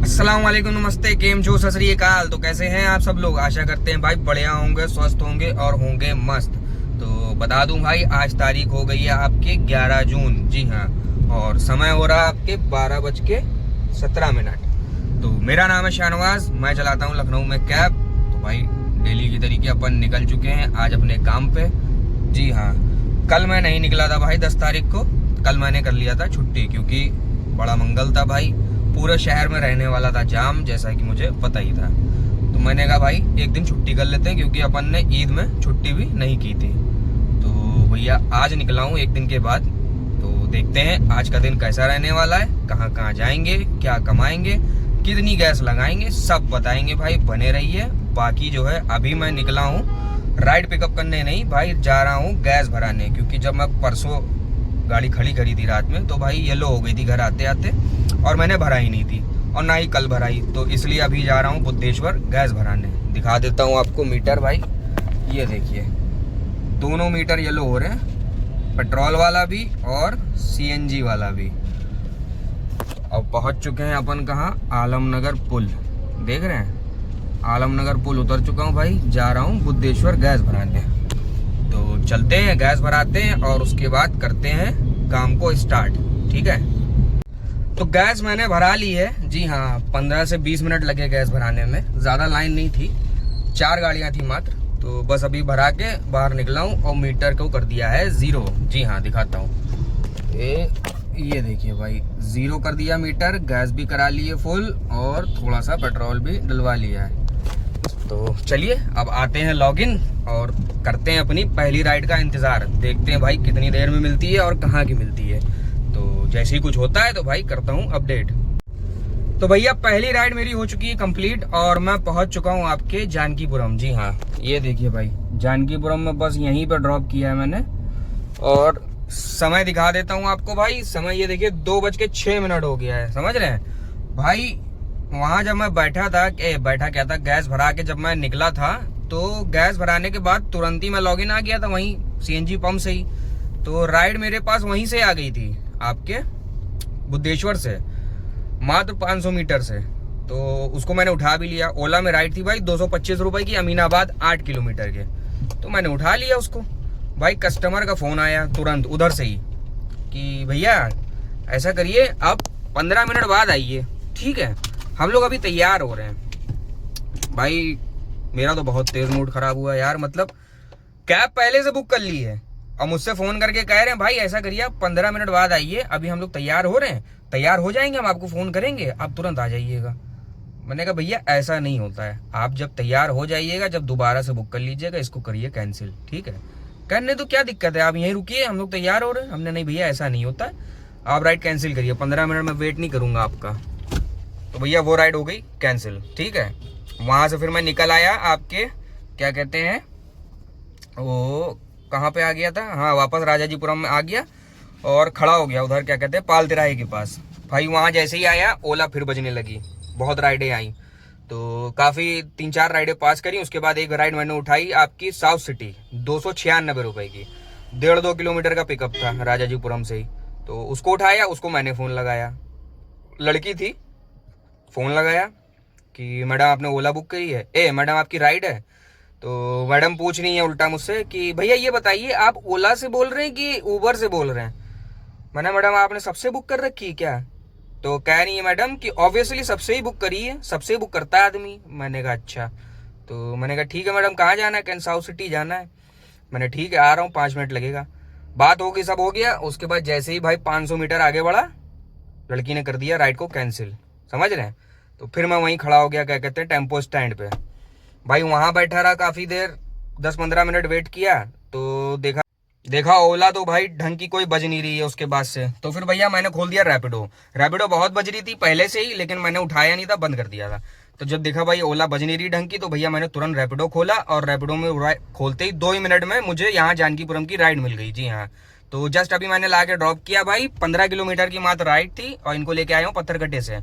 अस्सलाम वालेकुम, नमस्ते, केम छो, सत श्री अकाल। तो कैसे हैं आप सब लोग? आशा करते हैं भाई बढ़िया होंगे, स्वस्थ होंगे और होंगे मस्त। तो बता दूं भाई, आज तारीख हो गई है आपके 11 जून। जी हाँ, और समय हो रहा है आपके 12:17। तो मेरा नाम है शाहनवाज, मैं चलाता हूँ लखनऊ में कैब। तो भाई डेली की तरीके अपन निकल चुके हैं आज अपने काम पे। जी हाँ, कल मैं नहीं निकला था भाई 10 तारीख को। कल मैंने कर लिया था छुट्टी, क्योंकि बड़ा मंगल था भाई। पूरे शहर में रहने वाला था जाम, जैसा कि मुझे पता ही था। तो मैंने कहा भाई एक दिन छुट्टी कर लेते हैं, क्योंकि अपन ने ईद में छुट्टी भी नहीं की थी। तो भैया आज निकला हूँ एक दिन के बाद। तो देखते हैं आज का दिन कैसा रहने वाला है, कहाँ कहाँ जाएंगे, क्या कमाएंगे, कितनी गैस लगाएंगे, सब बताएंगे भाई। बने रहिए। बाकी जो है अभी मैं निकला हूँ राइड पिकअप करने नहीं भाई, जा रहा हूँ गैस भराने। क्योंकि जब मैं परसों गाड़ी खड़ी करी थी रात में, तो भाई येलो हो गई थी घर आते आते, और मैंने भराई नहीं थी और ना ही कल भराई। तो इसलिए अभी जा रहा हूँ बुद्धेश्वर गैस भराने। दिखा देता हूँ आपको मीटर भाई, ये देखिए दोनों मीटर येलो हो रहे हैं, पेट्रोल वाला भी और सीएनजी वाला भी। अब पहुँच चुके हैं अपन कहाँ, आलमनगर पुल। देख रहे हैं, आलमनगर पुल उतर चुका हूँ भाई, जा रहा हूँ बुद्धेश्वर गैस भराने। तो चलते हैं, गैस भराते हैं और उसके बाद करते हैं काम को स्टार्ट। ठीक है, तो गैस मैंने भरा ली है। जी हाँ, 15 से 20 मिनट लगे गैस भराने में, ज़्यादा लाइन नहीं थी, 4 गाड़ियाँ थी मात्र। तो बस अभी भरा के बाहर निकला हूँ और मीटर को कर दिया है 0। जी हाँ, दिखाता हूँ, ये देखिए भाई 0 कर दिया मीटर। गैस भी करा लिए फुल और थोड़ा सा पेट्रोल भी डलवा लिया है। तो चलिए अब आते हैं लॉगिन और करते हैं अपनी पहली राइड का इंतज़ार। देखते हैं भाई कितनी देर में मिलती है और कहाँ की मिलती है। तो जैसे ही कुछ होता है तो भाई करता हूँ अपडेट। तो भैया पहली राइड मेरी हो चुकी है कंप्लीट और मैं पहुँच चुका हूँ आपके जानकीपुरम। जी हाँ, ये देखिए भाई जानकीपुरम में बस यहीं पर ड्रॉप किया है मैंने। और समय दिखा देता हूँ आपको भाई, समय ये देखिए 2:06 हो गया है। समझ रहे हैं भाई, वहाँ जब मैं बैठा क्या था, गैस भरा के जब मैं निकला था, तो गैस भराने के बाद तुरंत ही मैं लॉगिन आ गया था वहीं सीएनजी पंप से ही। तो राइड मेरे पास वहीं से आ गई थी आपके बुद्धेश्वर से, मात्र 500 मीटर से। तो उसको मैंने उठा भी लिया। ओला में राइड थी भाई 225 रुपए की, अमीनाबाद 8 किलोमीटर के। तो मैंने उठा लिया उसको। भाई कस्टमर का फ़ोन आया तुरंत उधर से ही कि भैया ऐसा करिए आप 15 मिनट बाद आइए। ठीक है, हम लोग अभी तैयार हो रहे हैं। भाई मेरा तो बहुत तेज मूड खराब हुआ यार। मतलब कैब पहले से बुक कर ली है और मुझसे फ़ोन करके कह रहे हैं भाई ऐसा करिए आप 15 मिनट बाद आइए, अभी हम लोग तैयार हो रहे हैं, तैयार हो जाएंगे हम आपको फ़ोन करेंगे, आप तुरंत आ जाइएगा। मैंने कहा भैया ऐसा नहीं होता है, आप जब तैयार हो जाइएगा जब दोबारा से बुक कर लीजिएगा, इसको करिए कैंसिल। ठीक है, कहने तो क्या दिक्कत है, आप यहीं रुकिए, हम लोग तैयार हो रहे हैं। हमने नहीं भैया ऐसा नहीं होता है, आप राइड कैंसिल करिए, 15 मिनट में वेट नहीं करूँगा आपका। तो भैया वो राइड हो गई कैंसिल। ठीक है, वहाँ से फिर मैं निकल आया आपके क्या कहते हैं, वो कहाँ पे आ गया था, हाँ वापस राजाजीपुरम में आ गया और खड़ा हो गया उधर क्या कहते हैं पाल तिराहे के पास। भाई वहाँ जैसे ही आया ओला फिर बजने लगी, बहुत राइडें आई। तो काफ़ी 3-4 राइडें पास करी। उसके बाद एक राइड मैंने उठाई आपकी साउथ सिटी, 296 रुपए की, 1.5-2 किलोमीटर का पिकअप था राजाजीपुरम से ही। तो उसको उठाया, उसको मैंने फ़ोन लगाया, लड़की थी, फ़ोन लगाया कि मैडम आपने ओला बुक करी है, मैडम आपकी राइड है। तो मैडम पूछ रही है उल्टा मुझसे कि भैया ये बताइए आप ओला से बोल रहे हैं कि ऊबर से बोल रहे हैं। मैंने मैडम आपने सबसे बुक कर रखी है क्या? तो कह रही है मैडम कि ऑब्वियसली सबसे ही बुक करी है, सबसे बुक करता है आदमी। मैंने कहा अच्छा। तो मैंने कहा ठीक है मैडम, कहाँ जाना है? कैन साउथ सिटी जाना है। मैंने ठीक है आ रहा हूँ, 5 मिनट लगेगा। बात हो गई, सब हो गया। उसके बाद जैसे ही भाई 500 मीटर आगे बढ़ा, लड़की ने कर दिया राइड को कैंसिल। समझ रहे हैं? तो फिर मैं वहीं खड़ा हो गया क्या कहते हैं टेम्पो स्टैंड पे। भाई वहाँ बैठा रहा काफ़ी देर, 10-15 मिनट वेट किया। तो देखा ओला तो भाई ढंग की कोई बज नहीं रही है उसके बाद से। तो फिर भैया मैंने खोल दिया रैपिडो बहुत बज रही थी पहले से ही, लेकिन मैंने उठाया नहीं था, बंद कर दिया था। तो जब देखा भाई ओला बज नहीं रही ढंग की, तो भैया मैंने तुरंत रैपिडो खोला और रैपिडो में खोलते ही 2 ही मिनट में मुझे यहाँ जानकीपुरम की राइड मिल गई। जी हाँ, तो जस्ट अभी मैंने ला के ड्रॉप किया भाई। 15 किलोमीटर की मात्र राइड थी और इनको लेके आया हूँ पत्थरकट्टे से।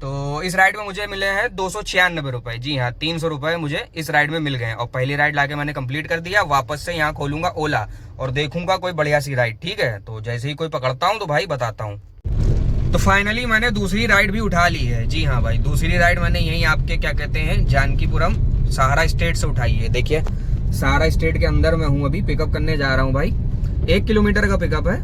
तो इस राइड में मुझे मिले हैं 296 रुपए। जी हाँ, 300 रुपए मुझे इस राइड में मिल गए और पहली राइड लाके मैंने कंप्लीट कर दिया। वापस से यहाँ खोलूंगा ओला और देखूंगा कोई बढ़िया सी राइड। ठीक है, तो जैसे ही कोई पकड़ता हूँ तो भाई बताता हूँ। तो फाइनली मैंने दूसरी राइड भी उठा ली है। जी हाँ भाई, दूसरी राइड मैंने यही आपके क्या कहते हैं जानकीपुरम सहारा स्टेट से उठाई है। देखिए सहारा स्टेट के अंदर मैं हूँ, अभी पिकअप करने जा रहा हूँ भाई। 1 किलोमीटर का पिकअप है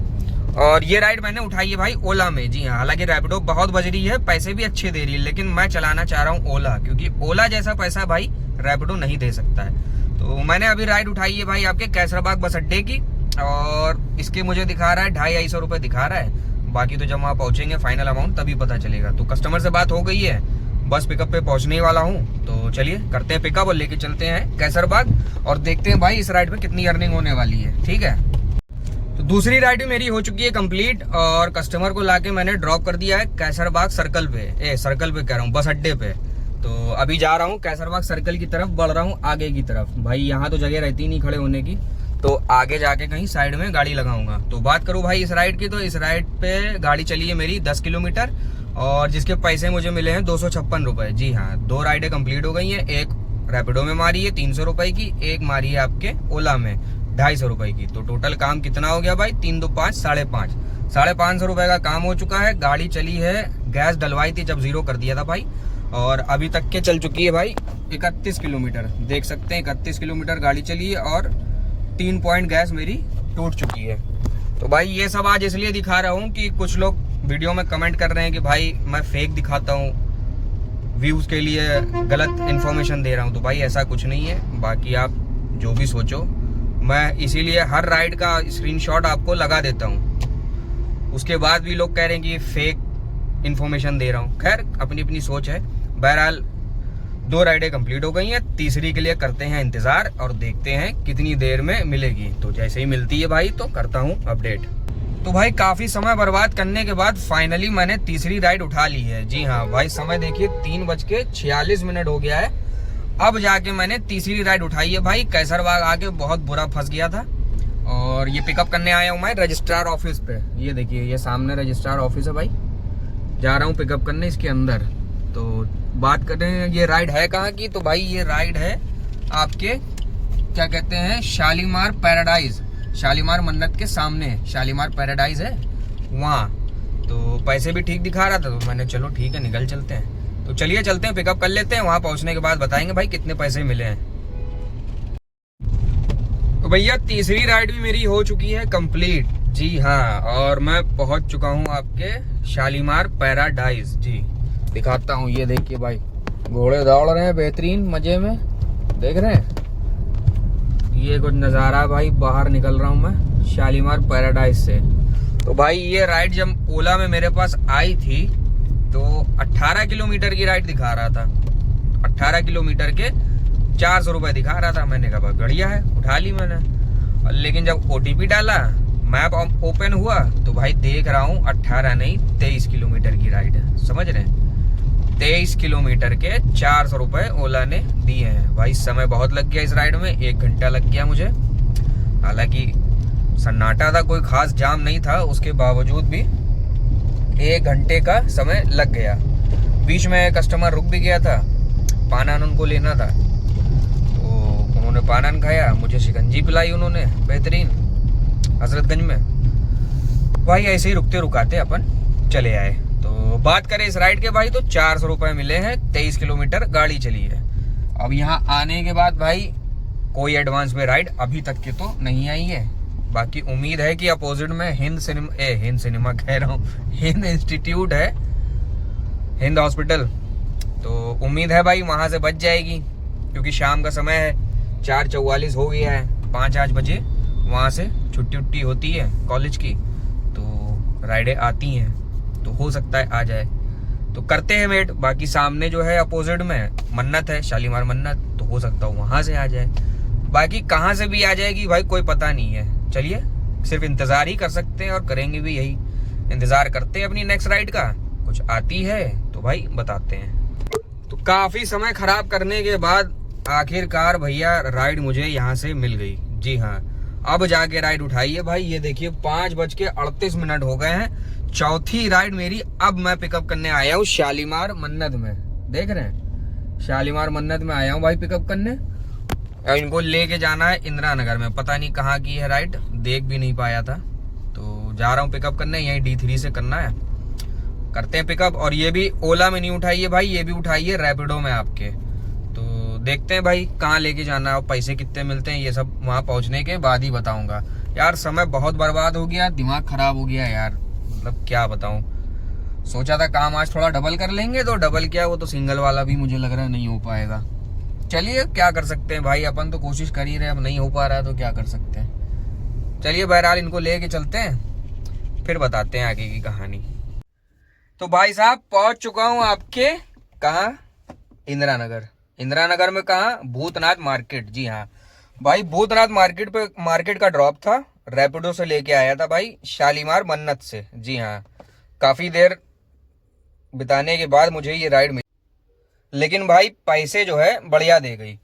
और ये राइड मैंने उठाई है भाई ओला में। जी हाँ, हालांकि रैपिडो बहुत बज रही है, पैसे भी अच्छे दे रही है, लेकिन मैं चलाना चाह रहा हूँ ओला, क्योंकि ओला जैसा पैसा भाई रैपिडो नहीं दे सकता है। तो मैंने अभी राइड उठाई है भाई आपके कैसराबाग बस अड्डे की, और इसके मुझे दिखा रहा है 250-250 रुपये दिखा रहा है। बाकी तो जब वहाँ पहुंचेंगे फाइनल अमाउंट तभी पता चलेगा। तो कस्टमर से बात हो गई है, बस पिकअप पे पहुंचने वाला हूँ। तो चलिए करते हैं पिकअप और लेके चलते हैं कैसरबाग और देखते हैं भाई इस राइड पे कितनी अर्निंग होने वाली है। ठीक है, तो दूसरी राइड भी मेरी हो चुकी है कंप्लीट और कस्टमर को लाके मैंने ड्रॉप कर दिया है कैसरबाग सर्कल पे, सर्कल पे कह रहा हूँ, बस अड्डे पे। तो अभी जा रहा हूँ कैसरबाग सर्कल की तरफ, बढ़ रहा हूँ आगे की तरफ। भाई यहाँ तो जगह रहती नहीं खड़े होने की, तो आगे जाके कहीं साइड में गाड़ी लगाऊंगा। तो बात करूं भाई इस राइड की, तो इस राइड पे गाड़ी चली है मेरी 10 किलोमीटर और जिसके पैसे मुझे मिले हैं 256 रुपए। जी हाँ, 2 राइडें कंप्लीट हो गई हैं। एक रैपिडो में मारी है 300 रुपए की, एक मारी है आपके ओला में 250 रुपए की। तो टोटल काम कितना हो गया भाई? 3 2 5 550, 550 रुपए का काम हो चुका है। गाड़ी चली है, गैस डलवाई थी जब 0 कर दिया था भाई, और अभी तक के चल चुकी है भाई 31 किलोमीटर। देख सकते हैं 31 किलोमीटर गाड़ी चली है और 3 पॉइंट गैस मेरी टूट चुकी है। तो भाई ये सब आज इसलिए दिखा रहा हूँ कि कुछ लोग वीडियो में कमेंट कर रहे हैं कि भाई मैं फेक दिखाता हूँ, व्यूज के लिए गलत इन्फॉर्मेशन दे रहा हूँ। तो भाई ऐसा कुछ नहीं है, बाकी आप जो भी सोचो। मैं इसीलिए हर राइड का स्क्रीनशॉट आपको लगा देता हूँ, उसके बाद भी लोग कह रहे हैं कि फेक इन्फॉर्मेशन दे रहा हूँ। खैर अपनी अपनी सोच है। बहरहाल 2 राइडें कंप्लीट हो गई हैं, तीसरी के लिए करते हैं इंतजार और देखते हैं कितनी देर में मिलेगी। तो जैसे ही मिलती है भाई तो करता हूं अपडेट। तो भाई काफी समय बर्बाद करने के बाद फाइनली मैंने तीसरी राइड उठा ली है। जी हाँ भाई, समय देखिए 3:46 हो गया है। अब जाके मैंने तीसरी राइड उठाई है भाई। कैसरबाग आके बहुत बुरा फंस गया था और ये पिकअप करने आया हूँ मैं रजिस्ट्रार ऑफिस पे। ये देखिए ये सामने रजिस्ट्रार ऑफिस है भाई, जा रहा हूँ पिकअप करने इसके अंदर। तो बात करें ये राइड है कहाँ की, तो भाई ये राइड है आपके क्या कहते हैं शालीमार पैराडाइज, शालीमार मन्नत के सामने शालीमार पैराडाइज है वहाँ। तो पैसे भी ठीक दिखा रहा था, तो मैंने चलो ठीक है निकल चलते हैं। तो चलिए चलते हैं, पिकअप कर लेते हैं। वहाँ पहुँचने के बाद बताएंगे भाई कितने पैसे मिले हैं। तो भैया तीसरी राइड भी मेरी हो चुकी है कंप्लीट। जी हाँ, और मैं पहुँच चुका हूँ आपके शालीमार पैराडाइज। जी दिखाता हूँ, ये देखिए भाई घोड़े दौड़ रहे हैं बेहतरीन मजे में, देख रहे हैं। ये कुछ नज़ारा भाई, बाहर निकल रहा हूँ मैं शालीमार पैराडाइज से। तो भाई ये राइड जब ओला में मेरे पास आई थी तो 18 किलोमीटर की राइड दिखा रहा था। 18 किलोमीटर के 400 रुपये दिखा रहा था। मैंने कहा बढ़िया है, उठा ली मैंने। लेकिन जब OTP डाला, मैप ओपन हुआ, तो भाई देख रहा हूँ 18 नहीं 23 किलोमीटर की राइड है। समझ रहे हैं, 23 किलोमीटर के 400 रुपये ओला ने दिए हैं भाई। समय बहुत लग गया इस राइड में, 1 घंटा लग गया मुझे। हालांकि सन्नाटा था, कोई खास जाम नहीं था, उसके बावजूद भी 1 घंटे का समय लग गया। बीच में कस्टमर रुक भी गया था, पानान उनको लेना था, तो उन्होंने पानान खाया, मुझे शिकंजी पिलाई उन्होंने बेहतरीन हजरतगंज में। भाई ऐसे ही रुकते रुकाते अपन चले आए। तो बात करें इस राइड के भाई, तो 400 रुपये मिले हैं, 23 किलोमीटर गाड़ी चली है। अब यहाँ आने के बाद भाई कोई एडवांस में राइड अभी तक के तो नहीं आई है। बाकी उम्मीद है कि अपोजिट में हिंद सिनेमा कह रहा हूँ, हिंद इंस्टीट्यूट है, हिंद हॉस्पिटल। तो उम्मीद है भाई वहाँ से बच जाएगी, क्योंकि शाम का समय है, 4:44 हो गया है। 5-8 बजे वहाँ से छुट्टी उट्टी होती है कॉलेज की, तो राइडें आती हैं, तो हो सकता है आ जाए। तो करते हैं वेट। बाकी सामने जो है अपोजिट में मन्नत है, शालीमार मन्नत, तो हो सकता है वहाँ से आ जाए। बाकी कहाँ से भी आ जाएगी भाई कोई पता नहीं है। चलिए सिर्फ इंतज़ार ही कर सकते हैं और करेंगे भी यही, इंतज़ार करते हैं अपनी नेक्स्ट राइड का। कुछ आती है तो भाई बताते हैं। तो काफ़ी समय ख़राब करने के बाद आखिरकार भैया राइड मुझे यहाँ से मिल गई। जी हाँ, अब जाके राइड उठाई है भाई। ये देखिए 5:38 हो गए हैं। चौथी राइड मेरी। अब मैं पिकअप करने आया हूँ शालीमार मन्नत में, देख रहे हैं शालीमार मन्नत में आया हूँ भाई पिकअप करने। इनको लेके जाना है इंदिरा नगर में, पता नहीं कहाँ की है राइड, देख भी नहीं पाया था। तो जा रहा हूँ पिकअप करने, यहीं D3 से करना है। करते हैं पिकअप। और ये भी ओला में नहीं उठाइए भाई, ये भी उठाइए रैपिडो में आपके। तो देखते हैं भाई कहाँ लेके जाना है और पैसे कितने मिलते हैं, ये सब वहाँ पहुँचने के बाद ही बताऊँगा। यार समय बहुत बर्बाद हो गया, दिमाग खराब हो गया यार, मतलब क्या बताऊँ। सोचा था काम आज थोड़ा डबल कर लेंगे, तो डबल क्या, वो तो सिंगल वाला भी मुझे लग रहा है नहीं हो पाएगा। चलिए क्या कर सकते हैं भाई, अपन तो कोशिश कर ही रहे, अब नहीं हो पा रहा है तो क्या कर सकते हैं। चलिए बहरहाल इनको लेके चलते हैं, फिर बताते हैं आगे की कहानी। तो भाई साहब पहुंच चुका हूं आपके कहाँ, इंदिरा नगर। इंदिरा नगर में कहाँ, भूतनाथ मार्केट। जी हाँ भाई, भूतनाथ मार्केट पे मार्केट का ड्रॉप था, रैपिडो से लेके आया था भाई शालीमार मन्नत से। जी हाँ, काफी देर बिताने के बाद मुझे ये राइड मिली, लेकिन भाई पैसे जो है बढ़िया दे गई।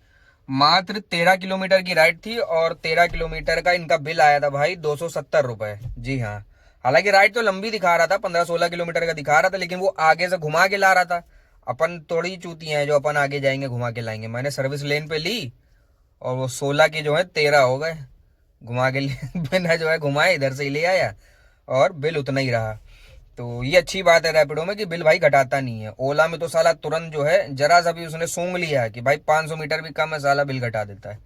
मात्र 13 किलोमीटर की राइड थी और 13 किलोमीटर का इनका बिल आया था भाई 270 रुपए। जी हाँ, हालांकि राइड तो लंबी दिखा रहा था, 15-16 किलोमीटर का दिखा रहा था, लेकिन वो आगे से घुमा के ला रहा था। अपन थोड़ी चूती हैं जो अपन आगे जाएंगे घुमा के लाएंगे। मैंने सर्विस लेन पे ली और वो 16 के जो है 13 हो गए, घुमा के बिना जो है घुमाए इधर से ही ले आया और बिल उतना ही रहा। तो ये अच्छी बात है रैपिडो में कि बिल भाई घटाता नहीं है। ओला में तो साला तुरंत जो है जरा सा भी उसने सूंघ लिया है कि भाई 500 मीटर भी कम है, साला बिल घटा देता है।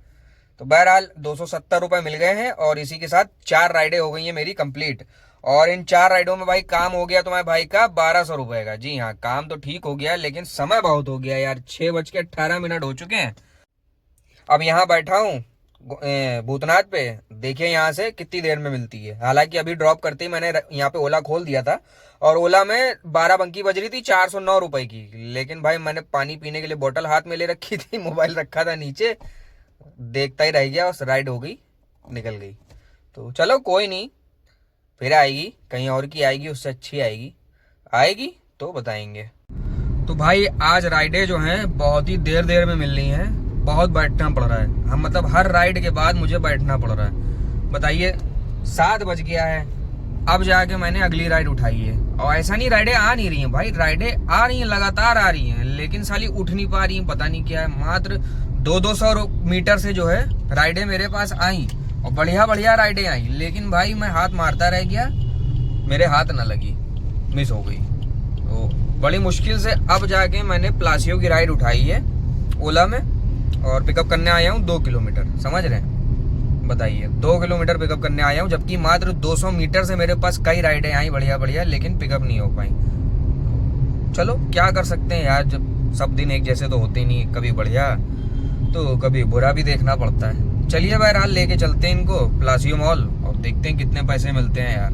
तो बहरहाल 270 रुपए मिल गए हैं और इसी के साथ 4 राइडें हो गई हैं मेरी कंप्लीट। और इन 4 राइडों में भाई काम हो गया तुम्हारे भाई का 1200 रुपए का। जी हाँ, काम तो ठीक हो गया, लेकिन समय बहुत हो गया यार, 6:18 हो चुके हैं। अब यहाँ बैठा हूँ भूतनाथ पे, देखिए यहाँ से कितनी देर में मिलती है। हालांकि अभी ड्रॉप करते ही मैंने यहाँ पे ओला खोल दिया था और ओला में 12 बंकी बज रही थी 409 रुपए की। लेकिन भाई मैंने पानी पीने के लिए बोतल हाथ में ले रखी थी, मोबाइल रखा था नीचे, देखता ही रह गया, उस राइड हो गई, निकल गई। तो चलो कोई नहीं, फिर आएगी, कहीं और की आएगी, उससे अच्छी आएगी तो बताएंगे। तो भाई आज राइडें जो हैं बहुत ही देर में मिल रही हैं, बहुत बैठना पड़ रहा है। हम मतलब हर राइड के बाद मुझे बैठना पड़ रहा है। बताइए 7 बज गया है, अब जाके मैंने अगली राइड उठाई है। और ऐसा नहीं राइडें आ नहीं रही हैं भाई, राइडें आ रही हैं, लगातार आ रही हैं, लेकिन साली उठ नहीं पा रही हैं, पता नहीं क्या है। मात्र 200 मीटर से जो है राइडें मेरे पास आई और बढ़िया राइडें आई, लेकिन भाई मैं हाथ मारता रह गया, मेरे हाथ न लगी, मिस हो गई। तो बड़ी मुश्किल से अब जाके मैंने प्लासियो की राइड उठाई है ओला में और पिकअप करने आया हूँ 2 किलोमीटर, समझ रहे हैं। बताइए 2 किलोमीटर पिकअप करने आया हूँ, जबकि मात्र 200 मीटर से मेरे पास कई राइडें आई बढ़िया, लेकिन पिकअप नहीं हो पाई। चलो क्या कर सकते हैं यार, जब सब दिन एक जैसे तो होते नहीं, कभी बढ़िया तो कभी बुरा भी देखना पड़ता है। चलिए बहरहाल लेके चलते हैं इनको प्लासियो मॉल और देखते हैं कितने पैसे मिलते हैं यार।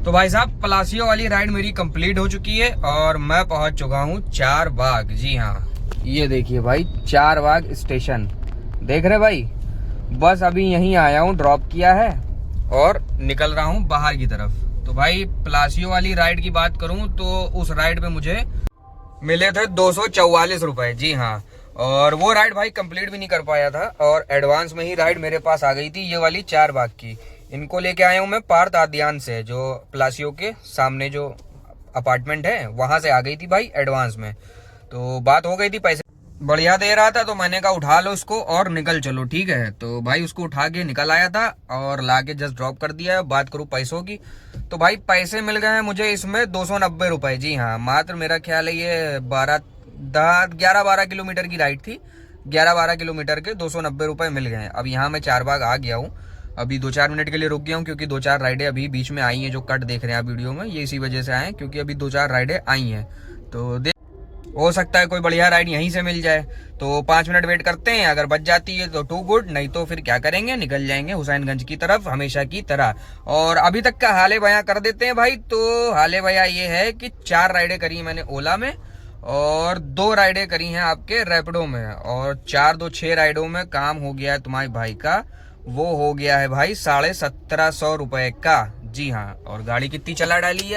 तो भाई साहब प्लासियो वाली राइड मेरी कंप्लीट हो चुकी है और मैं पहुंच चुका हूँ 4 बाग। जी हाँ, ये देखिए भाई 4 बाग स्टेशन, देख रहे भाई। बस अभी यहीं आया हूँ, ड्रॉप किया है और निकल रहा हूँ बाहर की तरफ। तो भाई प्लासियो वाली राइड की बात करूँ तो उस राइड पे मुझे मिले थे 244 रुपए। जी हाँ, और वो राइड भाई कंप्लीट भी नहीं कर पाया था और एडवांस में ही राइड मेरे पास आ गई थी, ये वाली 4 बाग की। इनको लेके आया हूँ मैं पार्थ आद्यान से, जो प्लासियो के सामने जो अपार्टमेंट है वहां से आ गई थी भाई एडवांस में। तो बात हो गई थी, पैसे बढ़िया दे रहा था, तो मैंने कहा उठा लो उसको और निकल चलो, ठीक है। तो भाई उसको उठा के निकल आया था और लाके जस्ट ड्रॉप कर दिया है। बात करूँ पैसों की तो भाई पैसे मिल गए हैं मुझे इसमें 290 रुपए। जी हाँ, मात्र मेरा ख्याल है ये 11-12 किलोमीटर की राइड थी, 11-12 किलोमीटर के 290 रुपए मिल गए हैं। अब यहाँ मैं 4 बाग आ गया हूँ, अभी 2-4 मिनट के लिए रुक गया हूँ क्योंकि 2-4 राइडें अभी बीच में आई हैं, जो कट देख रहे हैं आप वीडियो में, ये इसी वजह से आए हैं क्योंकि अभी 2-4 राइडें आई हैं। तो हो सकता है कोई बढ़िया राइड यहीं से मिल जाए, तो 5 मिनट वेट करते हैं, अगर बच जाती है तो टू गुड, नहीं तो फिर क्या करेंगे, निकल जाएंगे हुसैनगंज की तरफ हमेशा की तरह। और अभी तक का हाले बयां कर देते हैं भाई। तो हाले बयां ये है कि 4 राइडें करी मैंने ओला में और 2 राइडें करी हैं आपके रैपिडो में, और 4-2-6 राइडों में काम हो गया है तुम्हारे भाई का, वो हो गया है भाई 1750 रुपए का। जी हाँ, और गाड़ी कितनी चला डाली है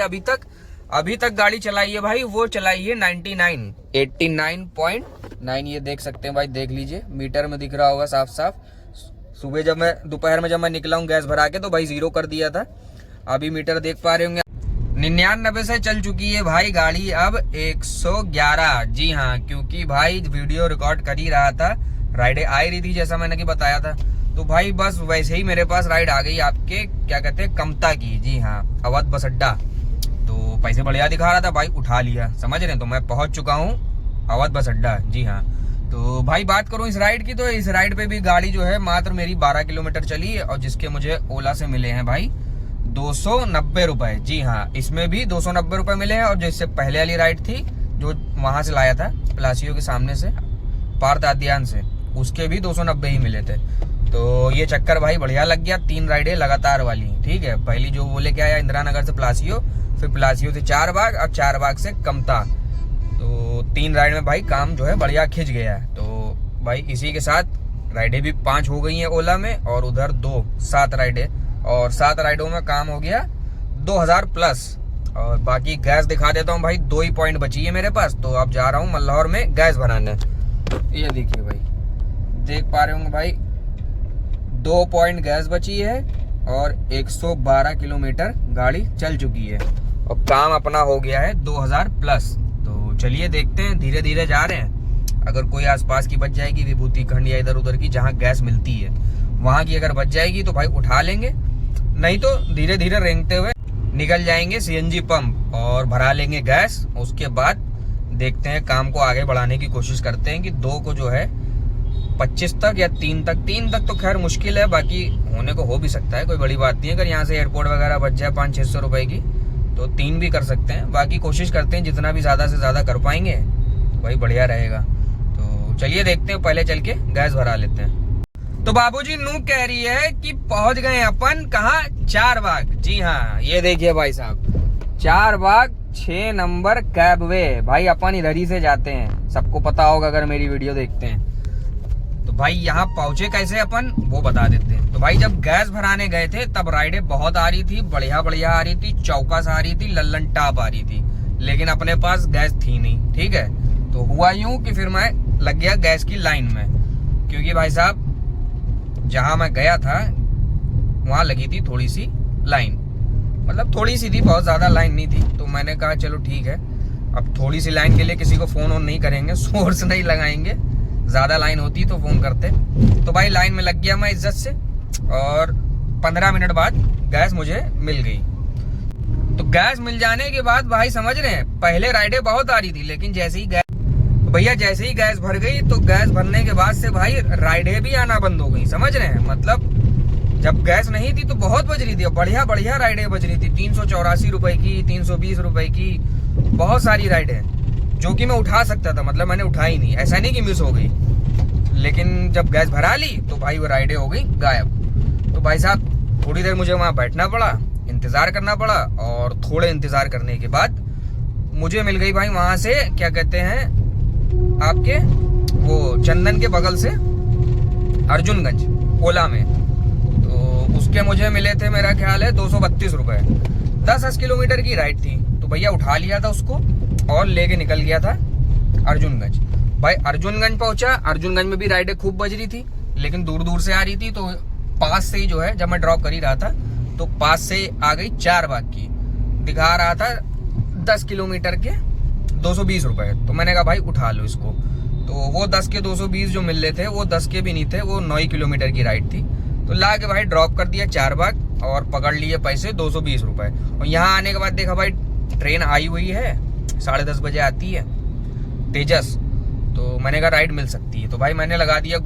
अभी तक गाड़ी चलाई है भाई, वो चलाई है 89.9, ये देख सकते हैं भाई, देख लीजिए मीटर में दिख रहा होगा साफ साफ। सुबह दोपहर में जब मैं निकला हूँ गैस भरा के तो भाई 0 कर दिया था, अभी मीटर देख पा रहे होंगे 99 से चल चुकी है भाई गाड़ी अब 111। जी हाँ, क्योंकि भाई वीडियो रिकॉर्ड कर ही रहा था, राइडें आ रही थी जैसा मैंने कि बताया था। तो भाई बस वैसे ही मेरे पास राइड आ गई आपके क्या कहते हैं कमता की। जी हाँ, अवध बस अड्डा, तो पैसे बढ़िया दिखा रहा था भाई, उठा लिया, समझ रहे हैं। तो मैं पहुंच चुका हूँ अवध बस अड्डा, जी हाँ। तो भाई बात करूं इस राइड की, तो इस राइड पे भी गाड़ी जो है मात्र मेरी 12 किलोमीटर चली है, और जिसके मुझे ओला से मिले हैं भाई 290 रुपए। जी हाँ, इसमें भी 290 रुपए मिले हैं। और जिससे पहले वाली राइड थी जो वहां से लाया था प्लासियो के सामने से, पार्थ आद्यान से, उसके भी 290 ही मिले थे। तो ये चक्कर भाई बढ़िया लग गया, 3 राइडें लगातार वाली, ठीक है। पहली जो वो लेके आया इंदिरा नगर से प्लासियो, फिर प्लासियो से चारबाग, अब चारबाग से कमता। तो 3 राइड में भाई काम जो है बढ़िया खिंच गया है। तो भाई इसी के साथ राइडें भी 5 हो गई हैं ओला में, और उधर 7 राइडें, और 7 राइडों में काम हो गया 2000 प्लस। और बाकी गैस दिखा देता हूँ भाई, 2 ही पॉइंट बची है मेरे पास। तो अब जा रहा हूँ मल्लाहौर में गैस भराने। ये देखिए भाई, देख पा रहे होंगे भाई, 2 पॉइंट गैस बची है, और 112 किलोमीटर गाड़ी चल चुकी है, और काम अपना हो गया है 2000 प्लस। तो चलिए देखते हैं, धीरे धीरे जा रहे हैं। अगर कोई आसपास की बच जाएगी, विभूति खंड या इधर उधर की जहाँ गैस मिलती है वहां की अगर बच जाएगी तो भाई उठा लेंगे, नहीं तो धीरे धीरे रेंगते हुए निकल जाएंगे सीएनजी पंप और भरा लेंगे गैस। उसके बाद देखते हैं, काम को आगे बढ़ाने की कोशिश करते हैं कि 2 को जो है 25 तक या 3 तक तो खैर मुश्किल है, बाकी होने को हो भी सकता है, कोई बड़ी बात नहीं है। अगर यहाँ से एयरपोर्ट वगैरह बच जाए 500-600 रुपए की, तो 3 भी कर सकते हैं। बाकी कोशिश करते हैं जितना भी ज्यादा से ज्यादा कर पाएंगे तो भाई बढ़िया रहेगा। तो चलिए देखते हैं, पहले चल के गैस भरा लेते हैं। तो बाबूजी नू कह रही है कि पहुंच गए अपन कहाँ, चारबाग। जी हाँ, ये देखिए भाई साहब, चारबाग 6 नंबर कैबवे। भाई अपन इधर ही से जाते हैं, सबको पता होगा अगर मेरी वीडियो देखते हैं। तो भाई यहाँ पहुंचे कैसे अपन, वो बता देते हैं। तो भाई जब गैस भराने गए थे तब राइडें बहुत आ रही थी, बढ़िया बढ़िया आ रही थी, चौकस आ रही थी, लल्लन टाप आ रही थी, लेकिन अपने पास गैस थी नहीं, ठीक है। तो हुआ यूं कि फिर मैं लग गया गैस की लाइन में, क्योंकि भाई साहब जहां मैं गया था वहां लगी थी थोड़ी सी लाइन, मतलब थोड़ी सी थी, बहुत ज्यादा लाइन नहीं थी। तो मैंने कहा चलो ठीक है, अब थोड़ी सी लाइन के लिए किसी को फोन ऑन नहीं करेंगे, सोर्स नहीं लगाएंगे, ज्यादा लाइन होती तो फोन करते। तो भाई लाइन में लग गया मैं इज्जत से, और 15 मिनट बाद गैस मुझे मिल गई। तो गैस मिल जाने के बाद भाई समझ रहे हैं, पहले राइडें बहुत आ रही थी, लेकिन जैसे ही भैया जैसे ही गैस भर गई, तो गैस भरने के बाद से भाई राइडें भी आना बंद हो गई, समझ रहे हैं। मतलब जब गैस नहीं थी तो बहुत बज रही थी, बढ़िया बढ़िया राइडें बज रही थी, 384 रुपए की, 320 रुपए की, बहुत सारी राइडें जो कि मैं उठा सकता था, मतलब मैंने उठाई नहीं, ऐसा नहीं कि मिस हो गई। लेकिन जब गैस भरा ली तो भाई वो राइडें हो गई गायब। तो भाई साहब थोड़ी देर मुझे वहां बैठना पड़ा, इंतजार करना पड़ा, और थोड़े इंतजार करने के बाद मुझे मिल गई भाई वहां से, क्या कहते हैं आपके, वो चंदन के बगल से अर्जुनगंज ओला में। तो उसके मुझे मिले थे मेरा ख्याल है 232 रुपए, 10 किलोमीटर की राइड थी। तो भैया उठा लिया था उसको और लेके निकल गया था अर्जुनगंज। भाई अर्जुनगंज पहुंचा, अर्जुनगंज में भी राइडें खूब बज रही थी, लेकिन दूर दूर से आ रही थी। तो पास से ही जो है, जब मैं ड्रॉप कर ही रहा था तो पास से आ गई चारबाग की, दिखा रहा था 10 किलोमीटर के 220 रुपए। तो मैंने कहा भाई उठा लो इसको। तो वो 10 के 220 जो मिल रहे थे, वो 10 के भी नहीं थे, वो 9 किलोमीटर की राइड थी। तो ला के भाई ड्रॉप कर दिया चारबाग, और पकड़ लिए पैसे 220 रुपए। और यहाँ आने के बाद देखा भाई ट्रेन आई हुई है, 10:30 बजे आती है तेजस। तो मैंने कहा राइड मिल सकती है, तो भाई मैंने लगा दिया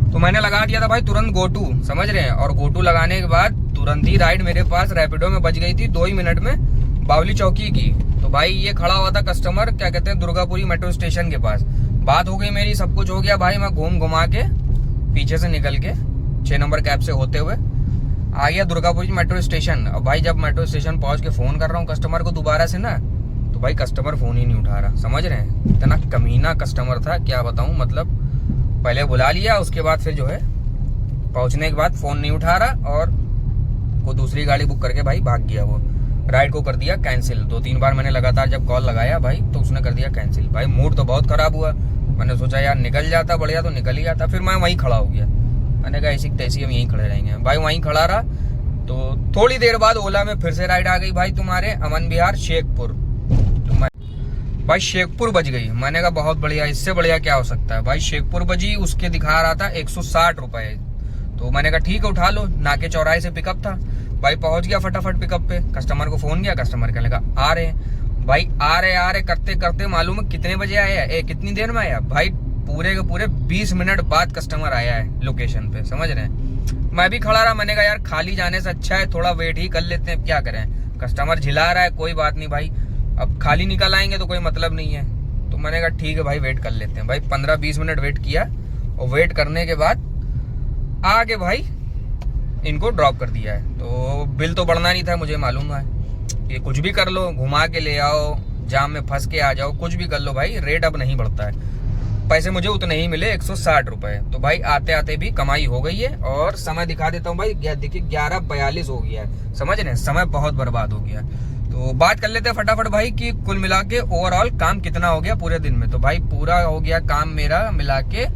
तो मैंने लगा दिया था भाई तुरंत गोटू, समझ रहे हैं। और गोटू लगाने के बाद तुरंत ही राइड मेरे पास रैपिडो में बच गई थी 2 ही मिनट में, बावली चौकी की। तो भाई ये खड़ा हुआ था कस्टमर, क्या कहते हैं, दुर्गापुरी मेट्रो स्टेशन के पास। बात हो गई मेरी, सब कुछ हो गया भाई, मैं घुमा के पीछे से निकल के 6 नंबर कैब से होते हुए आ गया दुर्गापुरी मेट्रो स्टेशन। अब भाई जब मेट्रो स्टेशन पहुंच के फोन कर रहा हूँ कस्टमर को दोबारा से ना, तो भाई कस्टमर फोन ही नहीं उठा रहा, समझ रहे हैं। इतना कमीना कस्टमर था, क्या बताऊं। मतलब पहले बुला लिया, उसके बाद फिर जो है पहुंचने के बाद फोन नहीं उठा रहा, और वो दूसरी गाड़ी बुक करके भाई भाग गया। वो राइड को कर दिया कैंसिल। 2-3 बार मैंने लगातार जब कॉल लगाया भाई, तो उसने कर दिया कैंसिल। भाई मूड तो बहुत खराब हुआ, मैंने सोचा यार निकल जाता बढ़िया, तो निकल ही जाता। फिर मैं वहीं खड़ा हो गया, मैंने कहा ऐसी तैसी हम यहीं खड़े रहेंगे। भाई वहीं खड़ा रहा। तो थोड़ी देर बाद ओला में फिर से राइड आ गई भाई तुम्हारे अमन विहार शेखपुर। तो मैं भाई शेखपुर बज गई, मैंने कहा बहुत बढ़िया, इससे बढ़िया क्या हो सकता है। भाई शेखपुर बजी, उसके दिखा रहा था 160 रुपए। तो मैंने कहा ठीक है उठा लो, नाके चौराहे से पिकअप था। भाई पहुंच गया फटाफट पिकअप पे, कस्टमर को फोन किया, कस्टमर कहने लगा आ रहे हैं। भाई आ रहे करते करते मालूम है कितने बजे आया है, कितनी देर में आया भाई, पूरे के पूरे 20 मिनट बाद कस्टमर आया है लोकेशन पे, समझ रहे हैं। मैं भी खड़ा रहा, मैंने कहा यार खाली जाने से अच्छा है थोड़ा वेट ही कर लेते हैं, क्या करें, कस्टमर झिला रहा है, कोई बात नहीं भाई, अब खाली निकल आएंगे तो कोई मतलब नहीं है। तो मैंने कहा ठीक है भाई वेट कर लेते हैं। भाई 15-20 मिनट वेट किया और वेट करने के बाद आगे भाई इनको ड्रॉप कर दिया है। तो बिल तो बढ़ना नहीं था, मुझे मालूम है कि कुछ भी कर लो, घुमा के ले आओ, जाम में फंस के आ जाओ, कुछ भी कर लो भाई, रेट अब नहीं बढ़ता है। पैसे मुझे उतने ही मिले 160 रुपए। तो भाई आते आते भी कमाई हो गई है। और समय दिखा देता हूँ भाई, देखिए 11:42 हो गया है, समझ रहे हैं, समय बहुत बर्बाद हो गया। तो बात कर लेते हैं फटाफट भाई कि कुल मिला के ओवरऑल काम कितना हो गया पूरे दिन में। तो भाई पूरा हो गया काम मेरा मिला के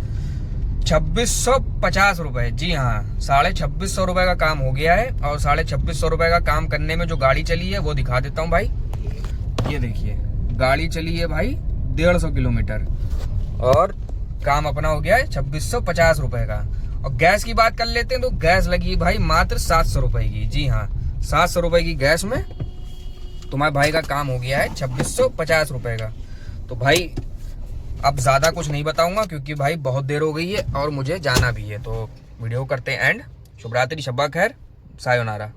2650 रुपए। जी हाँ, 2650 रुपए का काम हो गया है। और 2650 रुपए का काम करने में जो गाड़ी चली है वो दिखा देता हूँ भाई। ये देखिए गाड़ी चली है भाई 150 किलोमीटर और काम अपना हो गया है 2650 रुपए का। और गैस की बात कर लेते हैं तो गैस लगी भाई मात्र 700 रुपए की। जी हाँ, 700 रुपए की गैस में तुम्हारे भाई का काम हो गया है 2650 रुपए का। तो भाई अब ज्यादा कुछ नहीं बताऊंगा क्योंकि भाई बहुत देर हो गई है और मुझे जाना भी है। तो वीडियो करते हैं एंड। शुभ रात्रि, शब्बा खैर, सायोनारा।